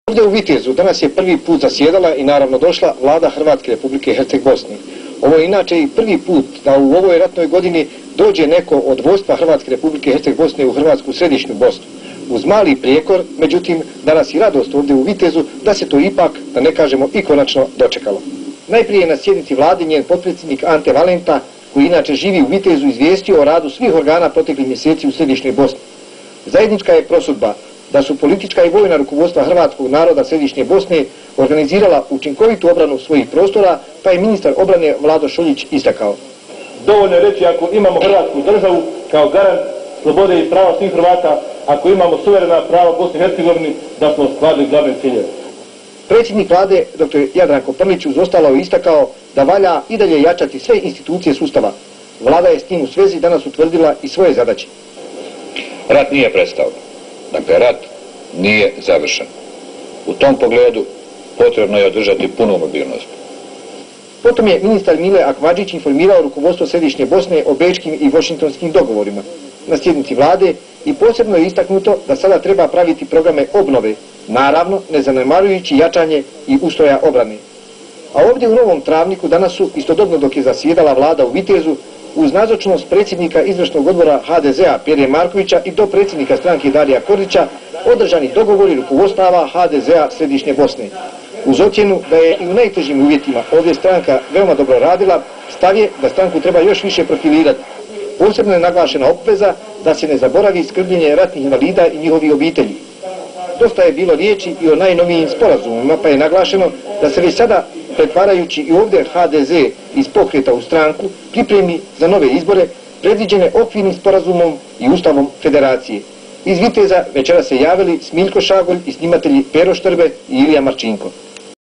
Ovdje u Vitezu danas je prvi put zasjedala i naravno došla vlada Hrvatske Republike Herceg-Bosne. Ovo je inače i prvi put da u ovoj ratnoj godini dođe neko od vodstva Hrvatske Republike Herceg-Bosne u Hrvatsku središnju Bosnu. Uz mali prijekor, međutim, danas i radost ovdje u Vitezu da se to ipak, da ne kažemo i konačno, dočekalo. Najprije je na sjednici vlade njen potpredsjednik Ante Valenta, koji inače živi u Vitezu, izvijestio o radu svih organa proteklih mjeseci u središnjoj Bosni. Zajednička je prosudba da su politička i vojna rukovodstva hrvatskog naroda središnje Bosne organizirala učinkovitu obranu svojih prostora, pa je ministar obrane Vlado Šoljić istakao. Dovoljno je reći, ako imamo Hrvatsku državu kao garant slobode i prava svih Hrvata, ako imamo suverena prava Bosne i Hercegovine, da smo ostvarili glavne ciljeve. Predsjednik vlade, dr. Jadranko Prlić, uz ostalo je istakao da valja i dalje jačati sve institucije sustava. Vlada je s tim u svezi danas utvrdila i svoje zadaće. Rat nije prestao. Dakle, rat nije završen. U tom pogledu potrebno je održati punu mobilnost. Potom je ministar Mile Akmadžić informirao rukovodstvo središnje Bosne o bečkim i washingtonskim dogovorima na sjednici vlade i posebno je istaknuto da sada treba praviti programe obnove, naravno ne zanemarujući jačanje i ustroja obrane. A ovdje u Novom Travniku danas su, istodobno dok je zasjedala vlada u Vitezu, uz nazočnost predsjednika izvršnog odbora HDZ-a Pere Markovića i dopredsjednika stranke Darija Kordića, održani dogovori rukovodstava HDZ-a središnje Bosne. Uz ocjenu da je i u najtežim uvjetima ovdje stranka veoma dobro radila, stav je da stranku treba još više profilirati. Posebno je naglašena obveza da se ne zaboravi skrbljenje ratnih invalida i njihovih obitelji. Dosta je bilo riječi i o najnovijim sporazumima, pa je naglašeno da se već sada, pretvarajući i ovdje HDZ iz pokreta u stranku, pripremi za nove izbore, predviđene okvirnim sporazumom i ustavom federacije. Iz Viteza večera se javili Smiljko Šagolj i snimatelji Pero Štrbe i Ilija Marčinko.